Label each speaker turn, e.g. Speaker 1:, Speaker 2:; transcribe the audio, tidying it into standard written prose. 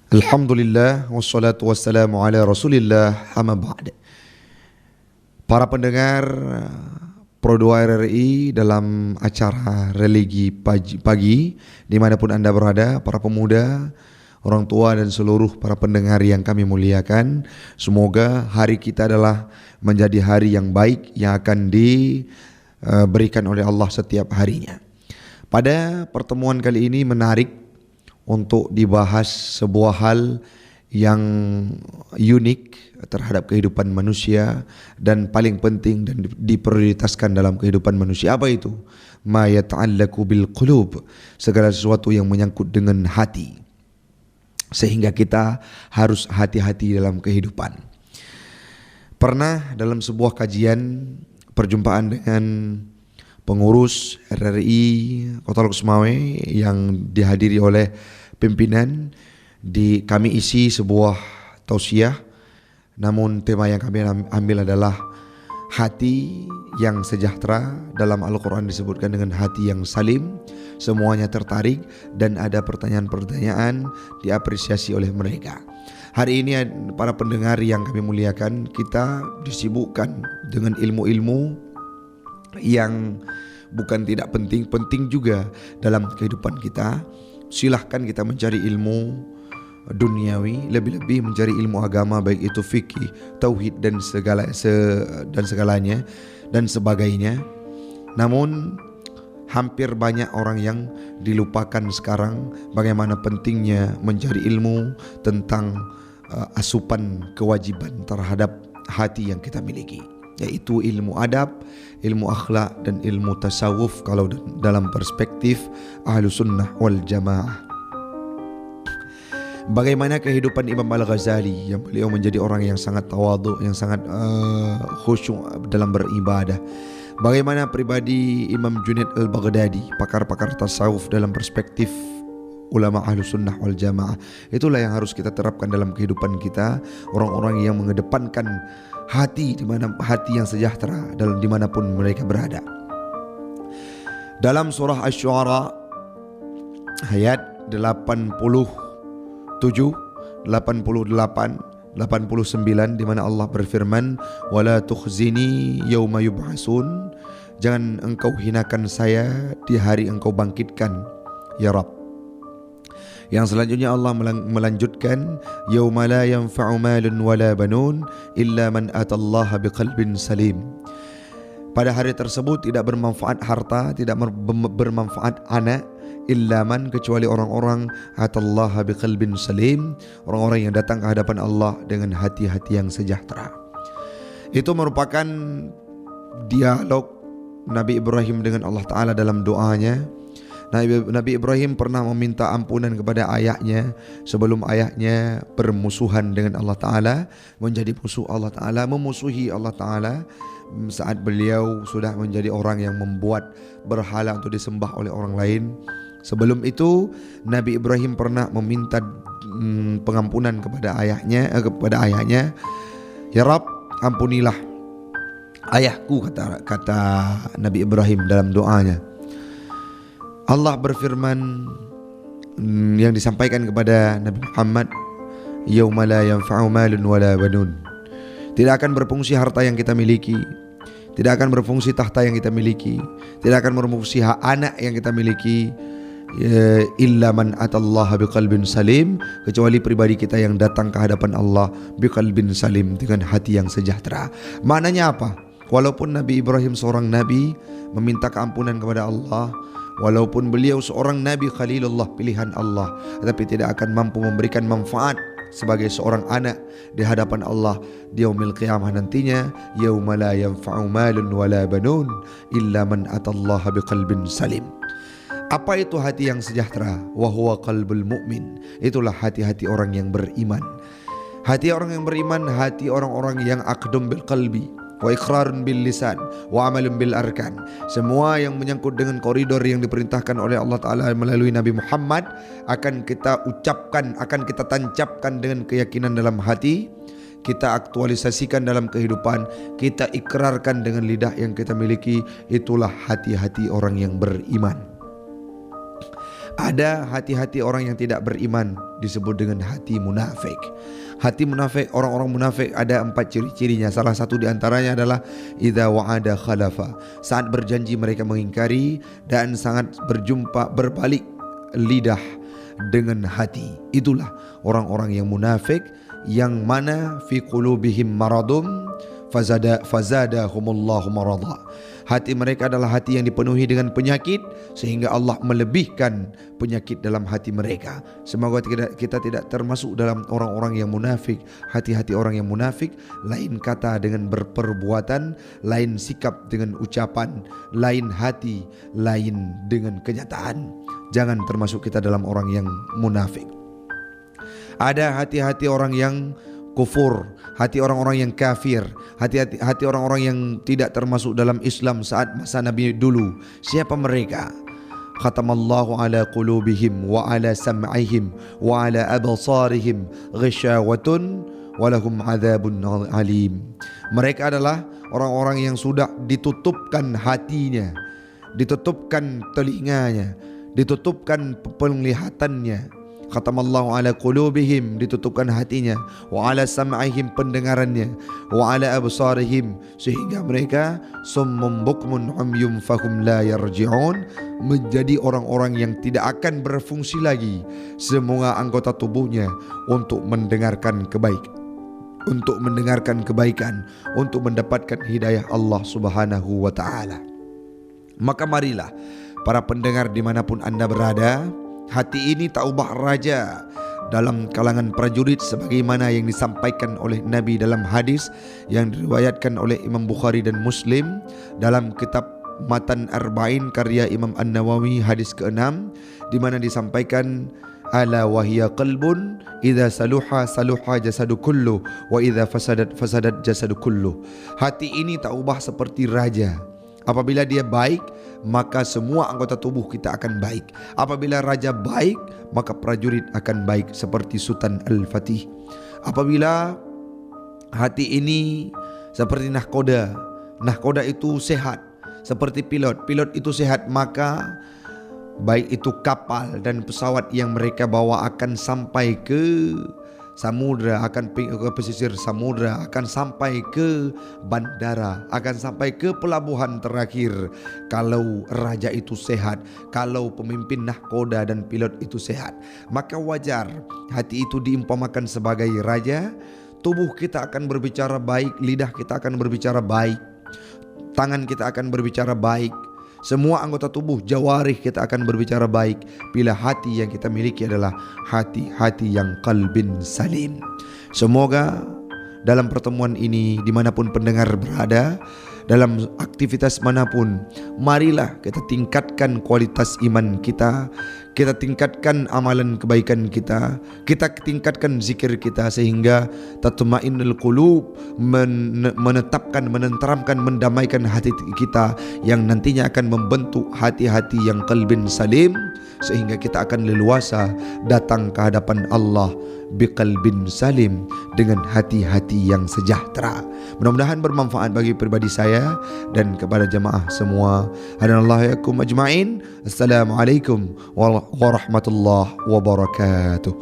Speaker 1: Alhamdulillah wassalatu wassalamu ala Rasulillah amma ba'd. Para pendengar Pro 2 RRI dalam acara religi pagi dimanapun Anda berada, para pemuda, orang tua dan seluruh para pendengar yang kami muliakan, semoga hari kita adalah menjadi hari yang baik yang akan diberikan oleh Allah setiap harinya. Pada pertemuan kali ini menarik untuk dibahas sebuah hal yang unik terhadap kehidupan manusia dan paling penting dan diprioritaskan dalam kehidupan manusia. Apa itu? Ma yata'allaku bil qulub, segala sesuatu yang menyangkut dengan hati. Sehingga kita harus hati-hati dalam kehidupan. Pernah dalam sebuah kajian perjumpaan dengan pengurus RRI Kota Lok-Sumawe yang dihadiri oleh pimpinan, kami isi sebuah tausiah, namun tema yang kami ambil adalah hati yang sejahtera. Dalam Al-Quran disebutkan dengan hati yang salim, semuanya tertarik dan ada pertanyaan-pertanyaan diapresiasi oleh mereka. Hari ini para pendengar yang kami muliakan, kita disibukkan dengan ilmu-ilmu yang bukan tidak penting, penting juga dalam kehidupan kita. Silahkan kita mencari ilmu duniawi, lebih-lebih mencari ilmu agama, baik itu fikih, tauhid dan segalanya dan sebagainya. Namun hampir banyak orang yang dilupakan sekarang bagaimana pentingnya mencari ilmu tentang asupan kewajiban terhadap hati yang kita miliki, yaitu ilmu adab, ilmu akhlak dan ilmu tasawuf kalau dalam perspektif Ahlus Sunnah wal Jamaah. Bagaimana kehidupan Imam Al-Ghazali yang beliau menjadi orang yang sangat tawadhu, yang sangat khusyuk dalam beribadah. Bagaimana pribadi Imam Junaid Al-Baghdadi, pakar-pakar tasawuf dalam perspektif ulama Ahlus Sunnah wal Jamaah. Itulah yang harus kita terapkan dalam kehidupan kita, orang-orang yang mengedepankan hati, di mana hati yang sejahtera dalam dimanapun mereka berada. Dalam surah Asy-Syu'ara ayat 87, 88, 89 di mana Allah berfirman, wala tukhzini yauma yub'atsun, jangan engkau hinakan saya di hari engkau bangkitkan ya Rabb. Yang selanjutnya Allah melanjutkan, yauma la yanfa'u malun wala banun illa man atallaha biqalbin salim. Pada hari tersebut tidak bermanfaat harta, tidak bermanfaat anak, illa man, kecuali orang-orang atallaha biqalbin salim, orang-orang yang datang ke hadapan Allah dengan hati-hati yang sejahtera. Itu merupakan dialog Nabi Ibrahim dengan Allah Ta'ala dalam doanya. Nabi Ibrahim pernah meminta ampunan kepada ayahnya sebelum ayahnya bermusuhan dengan Allah Ta'ala, menjadi musuh Allah Ta'ala, memusuhi Allah Ta'ala saat beliau sudah menjadi orang yang membuat berhala untuk disembah oleh orang lain. Sebelum itu Nabi Ibrahim pernah meminta pengampunan kepada ayahnya, ya Rabb, ampunilah ayahku, kata Nabi Ibrahim dalam doanya. Allah berfirman yang disampaikan kepada Nabi Muhammad, yauma la yanfa'u malun wala banun, tidak akan berfungsi harta yang kita miliki, tidak akan berfungsi tahta yang kita miliki, tidak akan berfungsi hak anak yang kita miliki, illa man atallaha biqalbin salim, kecuali pribadi kita yang datang ke hadapan Allah biqalbin salim, dengan hati yang sejahtera. Maknanya apa? Walaupun Nabi Ibrahim seorang nabi meminta keampunan kepada Allah, walaupun beliau seorang Nabi Khalilullah, pilihan Allah, tetapi tidak akan mampu memberikan manfaat sebagai seorang anak di hadapan Allah di yaumil qiyamah nantinya. Yauma la yanfa'u malun wala banun illa man atallaha biqalbin salim. Apa itu hati yang sejahtera? Wa huwa qalbul mu'min. Itulah hati-hati orang yang beriman. Hati orang yang beriman, hati orang-orang yang aqdum bil qalbi wa iqrarun bil lisan wa amalun bil arkan. Semua yang menyangkut dengan koridor yang diperintahkan oleh Allah Ta'ala melalui Nabi Muhammad akan kita ucapkan, akan kita tancapkan dengan keyakinan dalam hati, kita aktualisasikan dalam kehidupan, kita ikrarkan dengan lidah yang kita miliki. Itulah hati-hati orang yang beriman. Ada hati-hati orang yang tidak beriman disebut dengan hati munafik. Hati munafik, orang-orang munafik ada 4 ciri-cirinya. Salah satu di antaranya adalah idza wa'ada khalafa. Saat berjanji mereka mengingkari, dan sangat berbalik lidah dengan hati. Itulah orang-orang yang munafik, yang mana fi qulubihim maradum fazadahumullahu marada. Hati mereka adalah hati yang dipenuhi dengan penyakit, sehingga Allah melebihkan penyakit dalam hati mereka. Semoga kita tidak termasuk dalam orang-orang yang munafik. Hati-hati orang yang munafik, lain kata dengan berperbuatan, lain sikap dengan ucapan, lain hati, lain dengan kenyataan. Jangan termasuk kita dalam orang yang munafik. Ada hati-hati orang yang kufur, hati orang-orang yang kafir, hati orang-orang yang tidak termasuk dalam Islam saat masa Nabi dulu. Siapa mereka? Khatamallahu ala qulubihim wa ala sam'ihim wa ala absarihim ghishawatun wa lahum adzabun alim. Mereka adalah orang-orang yang sudah ditutupkan hatinya, ditutupkan telinganya, ditutupkan penglihatannya. Khatamallahu ala qulubihim, ditutupkan hatinya, wa ala sam'ihim, pendengarannya, wa ala absarihim, sehingga mereka summum bukmun umyum fahum la yarji'un, menjadi orang-orang yang tidak akan berfungsi lagi semua anggota tubuhnya untuk mendengarkan kebaikan, untuk mendapatkan hidayah Allah Subhanahu wa ta'ala. Maka marilah para pendengar dimanapun anda berada, hati ini tak ubah raja dalam kalangan prajurit, sebagaimana yang disampaikan oleh Nabi dalam hadis yang diriwayatkan oleh Imam Bukhari dan Muslim dalam kitab Matan Arba'in karya Imam An-Nawawi, hadis ke-6, di mana disampaikan ala wahya qalbun idza saluha saluha jasadu kullu wa idza fasadat jasadu kullu. Hati ini tak ubah seperti raja. Apabila dia baik, maka semua anggota tubuh kita akan baik. Apabila raja baik, maka prajurit akan baik, seperti Sultan Al-Fatih. Apabila hati ini seperti nahkoda, nahkoda itu sehat, seperti pilot itu sehat, maka baik itu kapal dan pesawat yang mereka bawa akan sampai ke samudra, akan ke pesisir samudra, akan sampai ke bandara, akan sampai ke pelabuhan terakhir. Kalau raja itu sehat, kalau pemimpin nahkoda dan pilot itu sehat, maka wajar hati itu diumpamakan sebagai raja. Tubuh kita akan berbicara baik, lidah kita akan berbicara baik, tangan kita akan berbicara baik, semua anggota tubuh, jawarih kita akan berbicara baik, bila hati yang kita miliki adalah hati-hati yang qalbin salim. Semoga dalam pertemuan ini, dimanapun pendengar berada, dalam aktivitas manapun, marilah kita tingkatkan kualitas iman kita, kita tingkatkan amalan kebaikan kita tingkatkan zikir kita, sehingga tatma'innul qulub, menetapkan, menenteramkan, mendamaikan hati kita, yang nantinya akan membentuk hati-hati yang qalbin salim, sehingga kita akan leluasa datang ke hadapan Allah biqalbin salim, dengan hati-hati yang sejahtera. Mudah-mudahan bermanfaat bagi pribadi saya dan kepada jemaah semua. Hadanallahu yakum ajma'in. Assalamualaikum warahmatullahi wabarakatuh.